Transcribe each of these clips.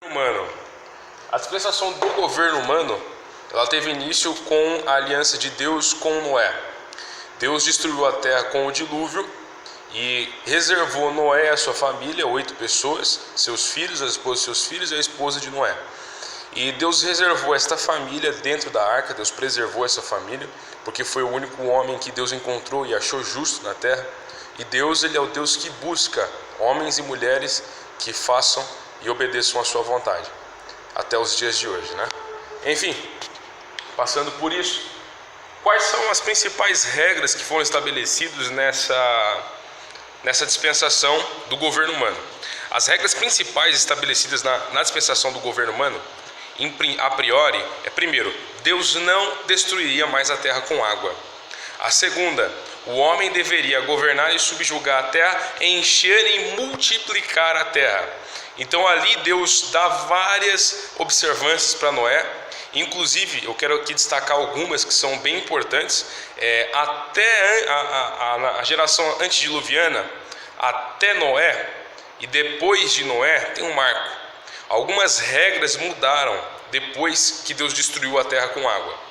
humano. A dispensação do governo humano, ela teve início com a aliança de Deus com Noé. Deus destruiu a terra com o dilúvio e reservou Noé e a sua família, 8 pessoas, seus filhos, a esposa de seus filhos e a esposa de Noé. E Deus reservou esta família dentro da arca, Deus preservou essa família, porque foi o único homem que Deus encontrou e achou justo na terra. E Deus, ele é o Deus que busca homens e mulheres que façam e obedeçam a sua vontade, até os dias de hoje, né? Enfim, passando por isso, quais são as principais regras que foram estabelecidas nessa dispensação do governo humano? As regras principais estabelecidas na dispensação do governo humano, a priori, é primeiro, Deus não destruiria mais a terra com água. A segunda, o homem deveria governar e subjugar a terra, encher e multiplicar a terra. Então ali Deus dá várias observâncias para Noé. Inclusive, eu quero aqui destacar algumas que são bem importantes. Até a geração antediluviana, até Noé e depois de Noé, tem um marco. Algumas regras mudaram depois que Deus destruiu a terra com água.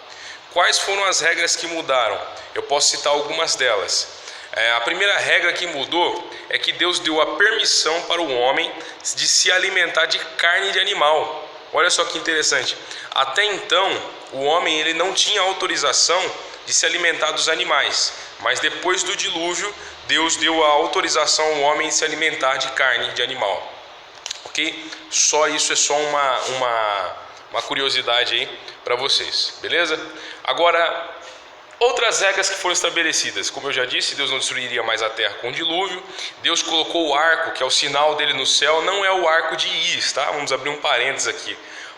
Quais foram as regras que mudaram? Eu posso citar algumas delas. A primeira regra que mudou é que Deus deu a permissão para o homem de se alimentar de carne de animal. Olha só que interessante. Até então, o homem ele não tinha autorização de se alimentar dos animais. Mas depois do dilúvio, Deus deu a autorização ao homem de se alimentar de carne de animal. Ok? Só isso é só uma curiosidade aí para vocês. Beleza? Agora, outras regras que foram estabelecidas, como eu já disse, Deus não destruiria mais a terra com dilúvio. Deus colocou o arco, que é o sinal dele no céu, não é o arco de Íris, tá? Vamos abrir um parênteses aqui.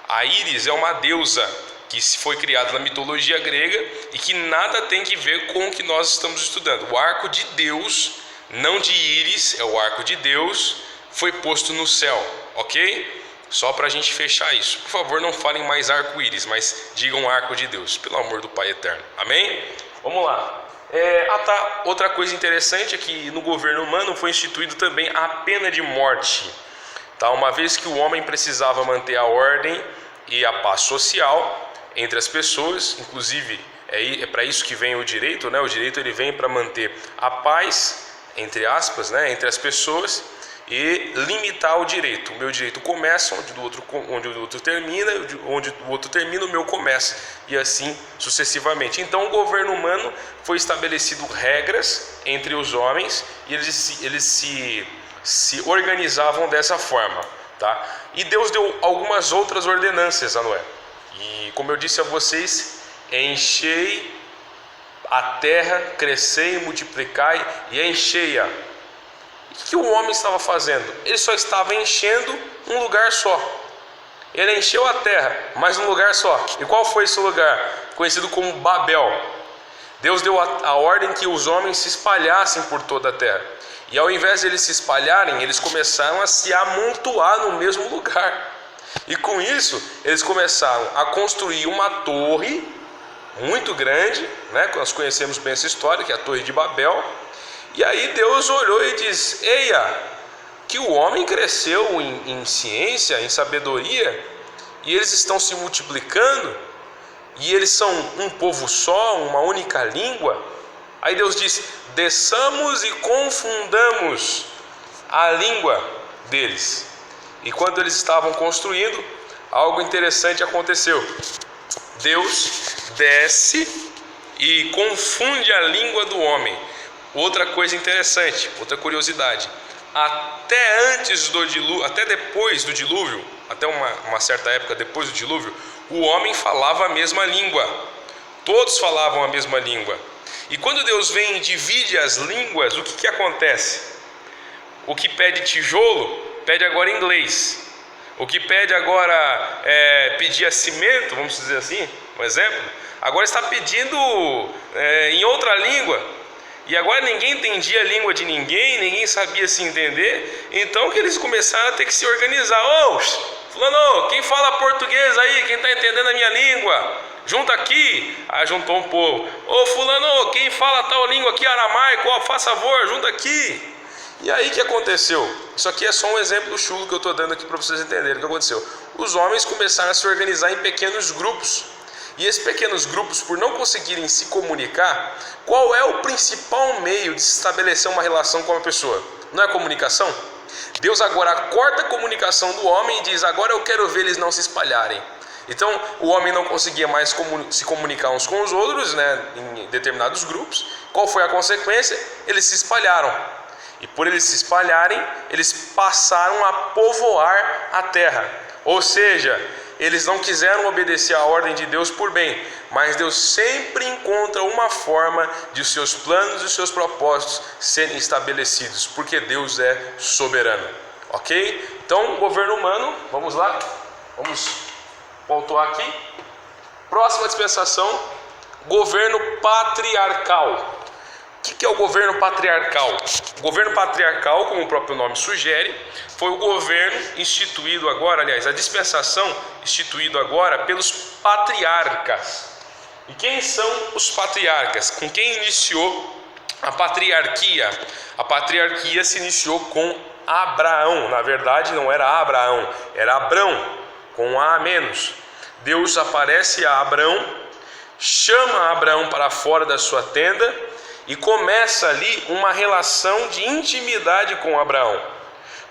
A Íris é uma deusa que foi criada na mitologia grega e que nada tem que ver com o que nós estamos estudando. O arco de Deus, não de Íris, é o arco de Deus, foi posto no céu, ok? Só para a gente fechar isso. Por favor, não falem mais arco-íris, mas digam arco de Deus, pelo amor do Pai eterno. Amém? Vamos lá. Outra coisa interessante é que no governo humano foi instituído também a pena de morte. Tá? Uma vez que o homem precisava manter a ordem e a paz social entre as pessoas, inclusive é para isso que vem o direito, né? O direito ele vem para manter a paz, entre aspas, né? Entre as pessoas, e limitar o direito. O meu direito começa onde o outro termina, onde o outro termina, o meu começa, e assim sucessivamente. Então o governo humano foi estabelecido regras entre os homens e eles se organizavam dessa forma, tá? E Deus deu algumas outras ordenâncias a Noé. E como eu disse a vocês, enchei a terra, crescei, multiplicai e enchei-a. O que o homem estava fazendo? Ele só estava enchendo um lugar só. Ele encheu a terra, mas um lugar só. E qual foi esse lugar? Conhecido como Babel. Deus deu a ordem que os homens se espalhassem por toda a terra. E ao invés de eles se espalharem, eles começaram a se amontoar no mesmo lugar. E com isso, eles começaram a construir uma torre muito grande, né? Nós conhecemos bem essa história, que é a Torre de Babel. E aí Deus olhou e disse: eia, que o homem cresceu em ciência, em sabedoria, e eles estão se multiplicando, e eles são um povo só, uma única língua. Aí Deus disse: desçamos e confundamos a língua deles. E quando eles estavam construindo, algo interessante aconteceu. Deus desce e confunde a língua do homem. Outra coisa interessante, outra curiosidade, até depois do dilúvio, até uma certa época depois do dilúvio, o homem falava a mesma língua, todos falavam a mesma língua. E quando Deus vem e divide as línguas, o que acontece? O que pede tijolo, pede agora inglês. O que pede agora pedia cimento, vamos dizer assim, um exemplo, agora está pedindo em outra língua. E agora ninguém entendia a língua de ninguém sabia se entender. Então que eles começaram a ter que se organizar. Ô, fulano, quem fala português aí, quem está entendendo a minha língua, junta aqui. Aí juntou um povo. Ô fulano, quem fala tal língua aqui, aramaico, ó, faz favor, junta aqui. E aí o que aconteceu? Isso aqui é só um exemplo chulo que eu estou dando aqui para vocês entenderem o que aconteceu. Os homens começaram a se organizar em pequenos grupos. E esses pequenos grupos, por não conseguirem se comunicar, qual é o principal meio de se estabelecer uma relação com uma pessoa? Não é a comunicação? Deus agora corta a comunicação do homem e diz: agora eu quero ver eles não se espalharem. Então o homem não conseguia mais se comunicar uns com os outros, né, em determinados grupos. Qual foi a consequência? Eles se espalharam. E por eles se espalharem, eles passaram a povoar a terra. Ou seja, eles não quiseram obedecer à ordem de Deus por bem, mas Deus sempre encontra uma forma de os seus planos e os seus propósitos serem estabelecidos, porque Deus é soberano. Ok? Então, governo humano, vamos lá, vamos pontuar aqui. Próxima dispensação, governo patriarcal. O que é o governo patriarcal? O governo patriarcal, como o próprio nome sugere, foi o governo instituído agora, aliás, a dispensação instituída agora pelos patriarcas. E quem são os patriarcas? Com quem iniciou a patriarquia? A patriarquia se iniciou com Abraão. Na verdade, não era Abraão, era Abrão, com A menos. Deus aparece a Abrão, chama Abraão para fora da sua tenda e começa ali uma relação de intimidade com Abraão.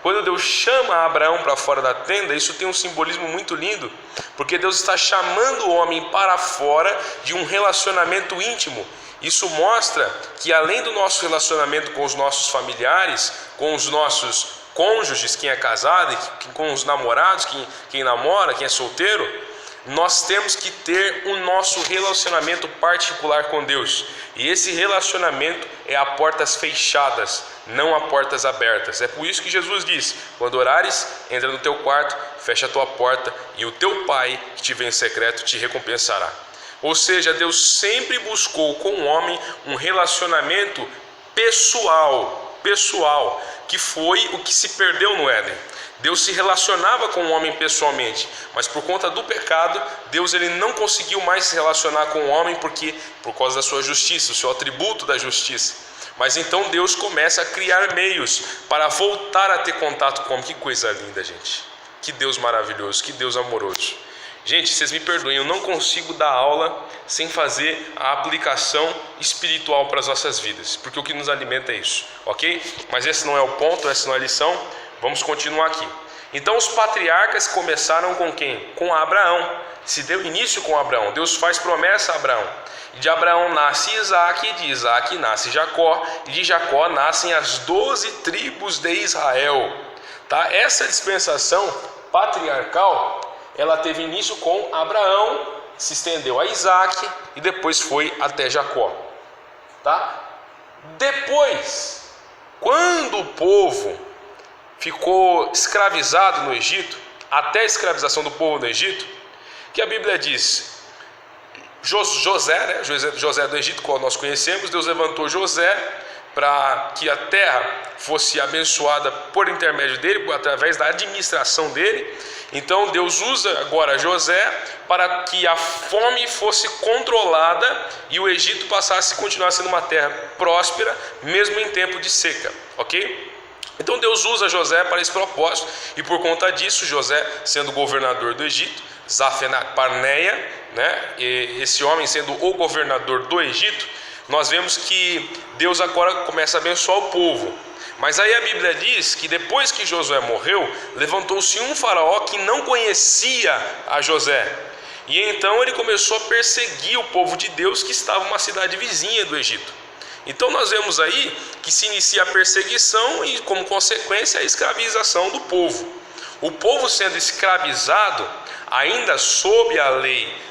Quando Deus chama Abraão para fora da tenda, isso tem um simbolismo muito lindo, porque Deus está chamando o homem para fora de um relacionamento íntimo. Isso mostra que além do nosso relacionamento com os nossos familiares, com os nossos cônjuges, quem é casado, com os namorados, quem namora, quem é solteiro, nós temos que ter o nosso relacionamento particular com Deus. E esse relacionamento é a portas fechadas, não a portas abertas. É por isso que Jesus diz: quando orares, entra no teu quarto, fecha a tua porta, e o teu Pai que te vê em secreto te recompensará. Ou seja, Deus sempre buscou com o homem um relacionamento pessoal, que foi o que se perdeu no Éden. Deus se relacionava com o homem pessoalmente, mas por conta do pecado, Deus ele não conseguiu mais se relacionar com o homem por causa da sua justiça, o seu atributo da justiça. Mas então Deus começa a criar meios para voltar a ter contato com o homem. Que coisa linda, gente. Que Deus maravilhoso, que Deus amoroso. Gente, vocês me perdoem, eu não consigo dar aula sem fazer a aplicação espiritual para as nossas vidas, porque o que nos alimenta é isso, ok? Mas esse não é o ponto, essa não é a lição. Vamos continuar aqui. Então os patriarcas começaram com quem? Com Abraão. Se deu início com Abraão. Deus faz promessa a Abraão. E de Abraão nasce Isaac, de Isaac nasce Jacó, e de Jacó nascem as 12 tribos de Israel. Tá? Essa dispensação patriarcal, ela teve início com Abraão, se estendeu a Isaac e depois foi até Jacó. Tá? Depois, quando o povo ficou escravizado no Egito, até a escravização do povo no Egito, que a Bíblia diz, José do Egito, qual nós conhecemos, Deus levantou José para que a terra fosse abençoada por intermédio dele, através da administração dele. Então Deus usa agora José para que a fome fosse controlada e o Egito passasse a continuar sendo uma terra próspera, mesmo em tempo de seca, ok? Então Deus usa José para esse propósito, e por conta disso, José sendo governador do Egito, Zaphenath-Paneah, né, esse homem sendo o governador do Egito, nós vemos que Deus agora começa a abençoar o povo. Mas aí a Bíblia diz que depois que Josué morreu, levantou-se um faraó que não conhecia a José. E então ele começou a perseguir o povo de Deus que estava em uma cidade vizinha do Egito. Então nós vemos aí que se inicia a perseguição e, como consequência, a escravização do povo. O povo sendo escravizado, ainda sob a lei,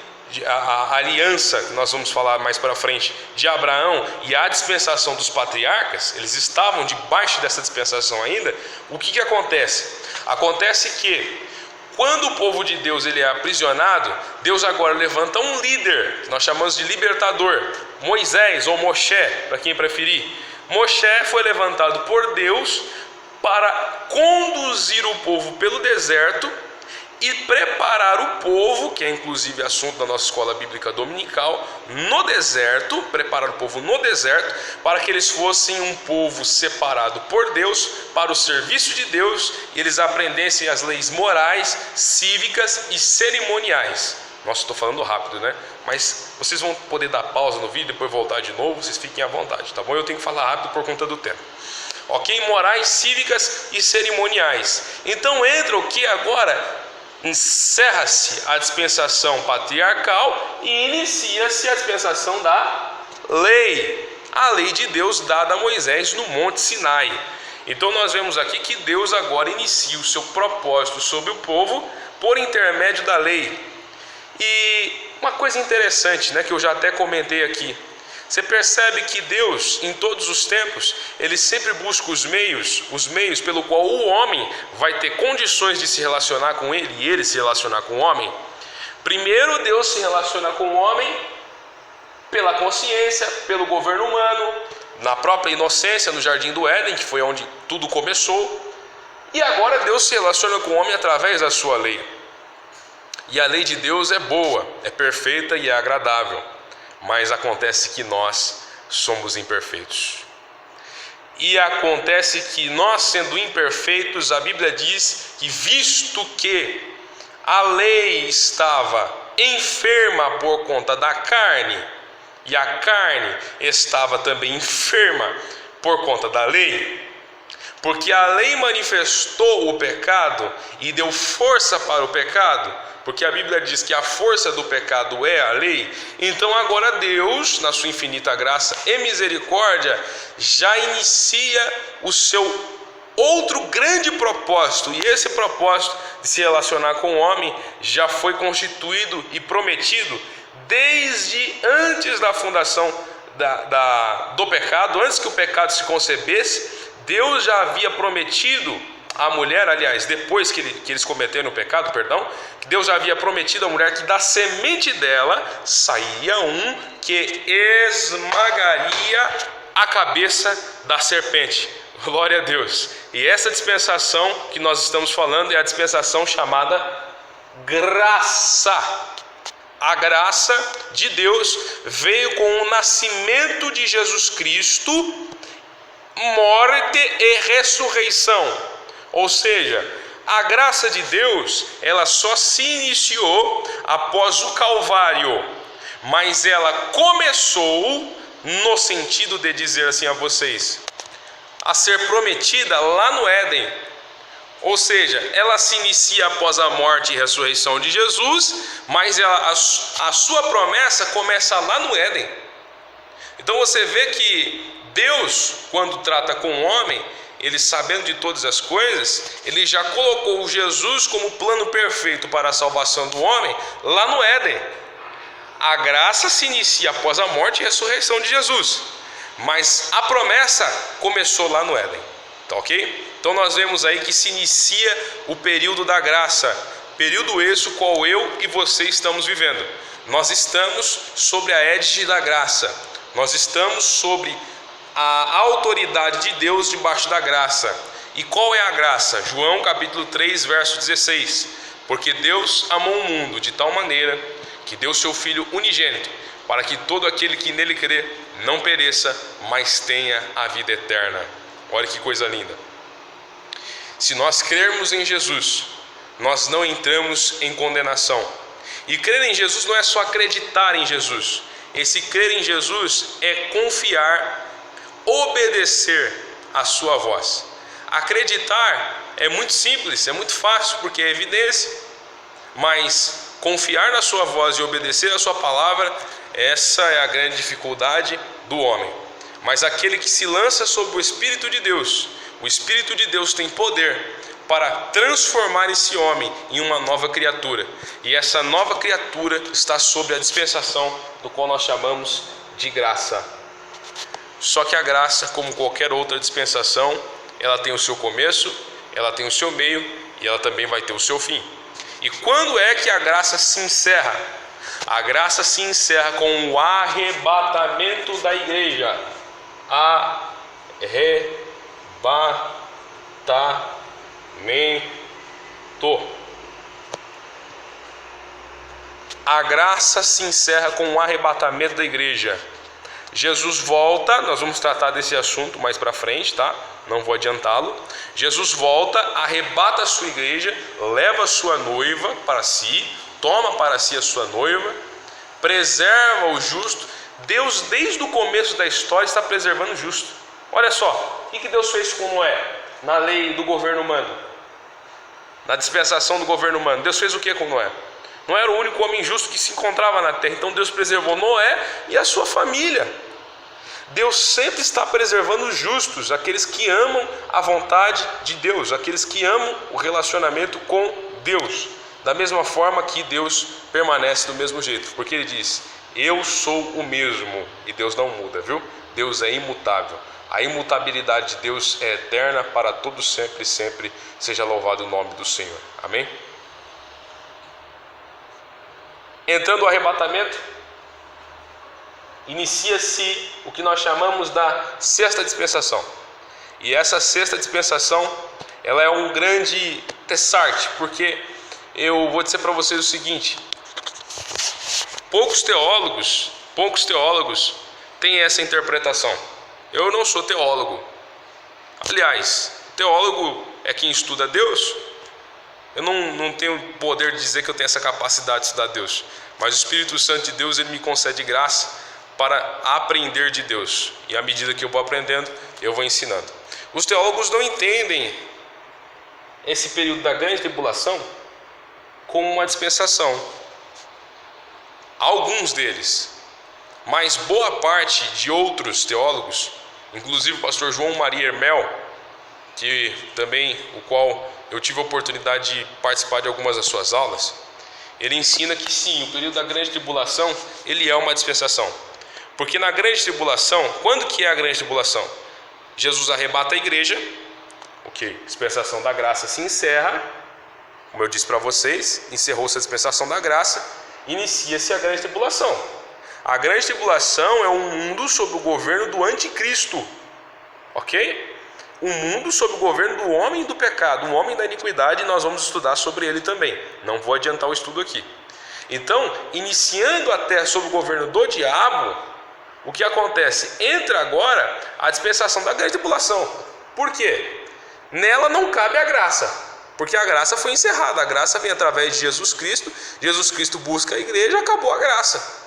a aliança, que nós vamos falar mais para frente, de Abraão e a dispensação dos patriarcas, eles estavam debaixo dessa dispensação ainda. O que acontece? Acontece que quando o povo de Deus ele é aprisionado, Deus agora levanta um líder, que nós chamamos de libertador, Moisés ou Moshe, para quem preferir. Moshe foi levantado por Deus para conduzir o povo pelo deserto e preparar o povo, que é inclusive assunto da nossa escola bíblica dominical, no deserto, preparar o povo no deserto, para que eles fossem um povo separado por Deus, para o serviço de Deus, e eles aprendessem as leis morais, cívicas e cerimoniais. Nossa, estou falando rápido, né? Mas vocês vão poder dar pausa no vídeo, depois voltar de novo, vocês fiquem à vontade, tá bom? Eu tenho que falar rápido por conta do tempo. Ok? Morais, cívicas e cerimoniais. Então entra o que agora? Encerra-se a dispensação patriarcal e inicia-se a dispensação da lei. A lei de Deus dada a Moisés no Monte Sinai. Então nós vemos aqui que Deus agora inicia o seu propósito sobre o povo por intermédio da lei. E uma coisa interessante, né, que eu já até comentei aqui. Você percebe que Deus, em todos os tempos, Ele sempre busca os meios pelo qual o homem vai ter condições de se relacionar com Ele e Ele se relacionar com o homem. Primeiro, Deus se relaciona com o homem pela consciência, pelo governo humano, na própria inocência, no Jardim do Éden, que foi onde tudo começou. E agora Deus se relaciona com o homem através da sua lei. E a lei de Deus é boa, é perfeita e é agradável. Mas acontece que nós somos imperfeitos. E acontece que nós, sendo imperfeitos, a Bíblia diz que, visto que a lei estava enferma por conta da carne, e a carne estava também enferma por conta da lei, porque a lei manifestou o pecado e deu força para o pecado, porque a Bíblia diz que a força do pecado é a lei. Então agora Deus, na sua infinita graça e misericórdia, já inicia o seu outro grande propósito. E esse propósito de se relacionar com o homem já foi constituído e prometido desde antes da fundação do pecado. Antes que o pecado se concebesse, Deus já havia prometido a mulher, aliás, depois que eles cometeram o pecado, que Deus já havia prometido à mulher que da semente dela sairia um que esmagaria a cabeça da serpente. Glória a Deus. E essa dispensação que nós estamos falando é a dispensação chamada graça. A graça de Deus veio com o nascimento de Jesus Cristo, morte e ressurreição. Ou seja, a graça de Deus, ela só se iniciou após o Calvário, mas ela começou no sentido de dizer assim a vocês, a ser prometida lá no Éden. Ou seja, ela se inicia após a morte e ressurreição de Jesus, mas a sua promessa começa lá no Éden. Então você vê que Deus, quando trata com o homem, Ele, sabendo de todas as coisas, Ele já colocou Jesus como plano perfeito para a salvação do homem lá no Éden. A graça se inicia após a morte e ressurreição de Jesus, mas a promessa começou lá no Éden, tá ok? Então nós vemos aí que se inicia o período da graça, período esse o qual eu e você estamos vivendo. Nós estamos sobre a égide da graça, nós estamos sobre a autoridade de Deus debaixo da graça. E qual é a graça? João capítulo 3, verso 16. Porque Deus amou o mundo de tal maneira que deu seu Filho unigênito, para que todo aquele que nele crê não pereça, mas tenha a vida eterna. Olha que coisa linda. Se nós crermos em Jesus, nós não entramos em condenação. E crer em Jesus não é só acreditar em Jesus. Esse crer em Jesus é confiar, obedecer a sua voz. Acreditar é muito simples, é muito fácil, porque é evidência. Mas confiar na sua voz e obedecer a sua palavra, essa é a grande dificuldade do homem. Mas aquele que se lança sobre o Espírito de Deus, o Espírito de Deus tem poder para transformar esse homem em uma nova criatura. E essa nova criatura está sob a dispensação do qual nós chamamos de graça. Só que a graça, como qualquer outra dispensação, ela tem o seu começo, ela tem o seu meio e ela também vai ter o seu fim. E quando é que a graça se encerra? A graça se encerra com o arrebatamento da igreja. Arrebatamento. a graça se encerra com o arrebatamento da igreja. Jesus volta, nós vamos tratar desse assunto mais para frente, tá? Não vou adiantá-lo. Jesus volta, arrebata a sua igreja, leva a sua noiva para si, toma para si a sua noiva, preserva o justo. Deus, desde o começo da história, está preservando o justo. Olha só, o que Deus fez com Noé na lei do governo humano, na dispensação do governo humano? Deus fez o que com Noé? Não era o único homem justo que se encontrava na terra, então Deus preservou Noé e a sua família. Deus sempre está preservando os justos, aqueles que amam a vontade de Deus, aqueles que amam o relacionamento com Deus, da mesma forma que Deus permanece do mesmo jeito, porque Ele diz: eu sou o mesmo, e Deus não muda, viu? Deus é imutável, a imutabilidade de Deus é eterna para todos sempre e sempre. Seja louvado o nome do Senhor, amém? Entrando o arrebatamento, inicia-se o que nós chamamos da sexta dispensação. E essa sexta dispensação, ela é um grande tessarte, porque eu vou dizer para vocês o seguinte: poucos teólogos têm essa interpretação. Eu não sou teólogo. Aliás, teólogo é quem estuda Deus. Eu não tenho poder de dizer que eu tenho essa capacidade de estudar Deus, mas o Espírito Santo de Deus, ele me concede graça para aprender de Deus, e à medida que eu vou aprendendo, eu vou ensinando. Os teólogos não entendem esse período da grande tribulação como uma dispensação. Alguns deles, mas boa parte de outros teólogos, inclusive o pastor João Maria Hermel, que também, o qual eu tive a oportunidade de participar de algumas das suas aulas, ele ensina que sim, o período da grande tribulação, ele é uma dispensação. Porque na grande tribulação, quando que é a grande tribulação? Jesus arrebata a igreja, ok, dispensação da graça se encerra, como eu disse para vocês, encerrou-se a dispensação da graça, inicia-se a grande tribulação. A grande tribulação é um mundo sob o governo do anticristo, ok? Um mundo sob o governo do homem do pecado, um homem da iniquidade, e nós vamos estudar sobre ele também. Não vou adiantar o estudo aqui. Então, iniciando até sob o governo do diabo, o que acontece? Entra agora a dispensação da grande tribulação. Por quê? Nela não cabe a graça, porque a graça foi encerrada. A graça vem através de Jesus Cristo. Jesus Cristo busca a igreja, acabou a graça.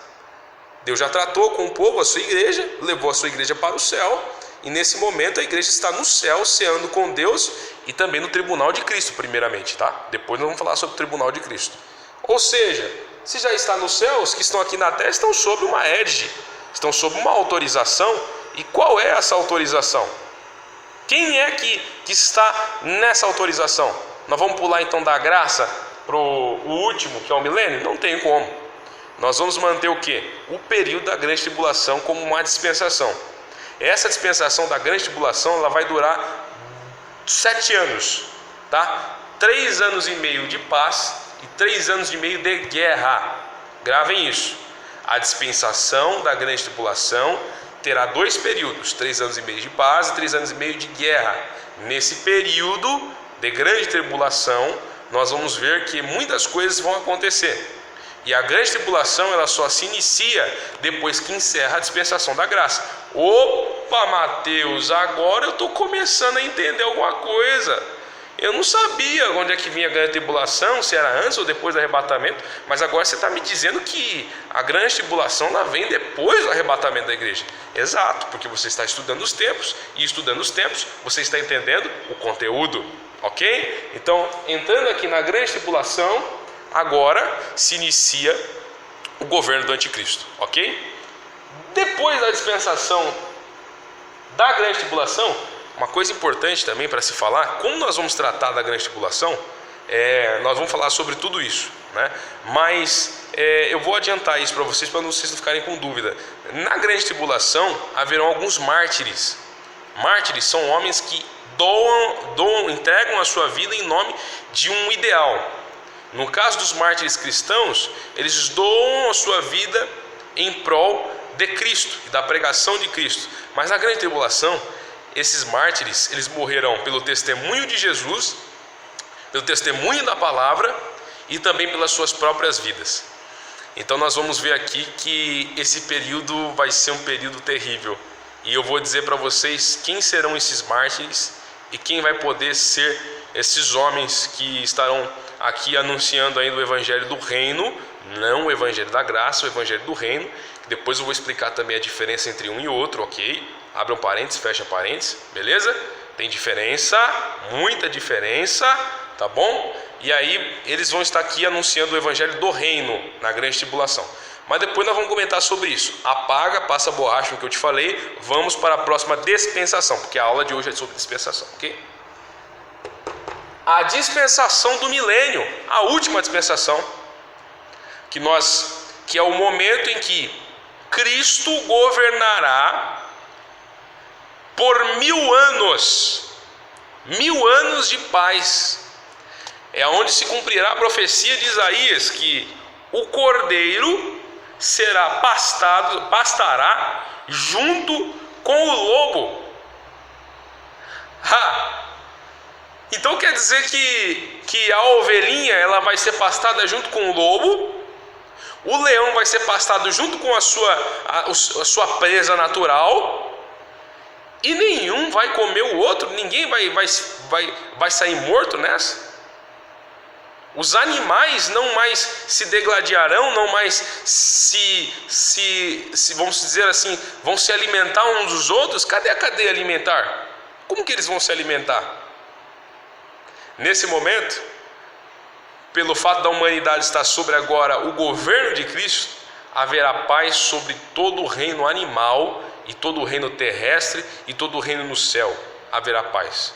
Deus já tratou com o povo, a sua igreja, levou a sua igreja para o céu, e nesse momento a igreja está no céu, ceando com Deus, e também no tribunal de Cristo, primeiramente, tá? Depois nós vamos falar sobre o tribunal de Cristo. Ou seja, se já está no céu, os que estão aqui na terra estão sob uma égide, estão sob uma autorização. E qual é essa autorização? Quem é que está nessa autorização? Nós vamos pular então da graça para o último, que é o milênio? Não tem como. Nós vamos manter o quê? O período da grande tribulação como uma dispensação. Essa dispensação da grande tribulação, ela vai durar 7 anos, tá? 3 anos e meio de paz e 3 anos e meio de guerra. Gravem isso. A dispensação da grande tribulação terá 2 períodos, 3 anos e meio de paz e 3 anos e meio de guerra. Nesse período de grande tribulação, nós vamos ver que muitas coisas vão acontecer. E a grande tribulação, ela só se inicia depois que encerra a dispensação da graça. Opa, Mateus, agora eu estou começando a entender alguma coisa. Eu não sabia onde é que vinha a grande tribulação, se era antes ou depois do arrebatamento, mas agora você está me dizendo que a grande tribulação ela vem depois do arrebatamento da igreja. Exato, porque você está estudando os tempos, e estudando os tempos, você está entendendo o conteúdo, ok? Então, entrando aqui na grande tribulação, agora se inicia o governo do anticristo, ok? Depois da dispensação da grande tribulação, uma coisa importante também para se falar, como nós vamos tratar da grande tribulação, nós vamos falar sobre tudo isso, né? Mas eu vou adiantar isso para vocês não ficarem com dúvida. Na grande tribulação haverão alguns mártires. Mártires são homens que entregam a sua vida em nome de um ideal. No caso dos mártires cristãos, eles doam a sua vida em prol de Cristo e da pregação de Cristo. Mas na grande tribulação, esses mártires, eles morrerão pelo testemunho de Jesus, pelo testemunho da palavra e também pelas suas próprias vidas. Então nós vamos ver aqui que esse período vai ser um período terrível. E eu vou dizer para vocês quem serão esses mártires e quem vai poder ser esses homens que estarão aqui anunciando ainda o evangelho do reino, não o evangelho da graça, o evangelho do reino. Depois eu vou explicar também a diferença entre um e outro, ok? Abre um parênteses, fecha parênteses, beleza? Tem diferença, muita diferença, tá bom? E aí eles vão estar aqui anunciando o evangelho do reino na grande tribulação. Mas depois nós vamos comentar sobre isso. Apaga, passa a borracha no que eu te falei. Vamos para a próxima dispensação, porque a aula de hoje é sobre dispensação, ok? A dispensação do milênio, a última dispensação, que é o momento em que Cristo governará por 1000 anos, 1000 anos de paz. É onde se cumprirá a profecia de Isaías, que o cordeiro pastará junto com o lobo. Então quer dizer que a ovelhinha ela vai ser pastada junto com o lobo, o leão vai ser pastado junto com a sua presa natural, e nenhum vai comer o outro, ninguém vai sair morto nessa. Os animais não mais se degladiarão, não mais vamos dizer assim, vão se alimentar uns dos outros. Cadê a cadeia alimentar? Como que eles vão se alimentar? Nesse momento, pelo fato da humanidade estar sobre agora o governo de Cristo, haverá paz sobre todo o reino animal e todo o reino terrestre e todo o reino no céu. Haverá paz.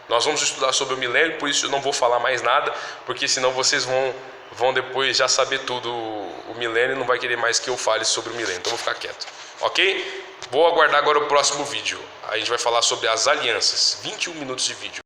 Nós vamos estudar sobre o milênio, por isso eu não vou falar mais nada, porque senão vocês vão depois já saber tudo. O milênio não vai querer mais que eu fale sobre o milênio, então eu vou ficar quieto, ok? Vou aguardar agora o próximo vídeo. A gente vai falar sobre as alianças, 21 minutos de vídeo.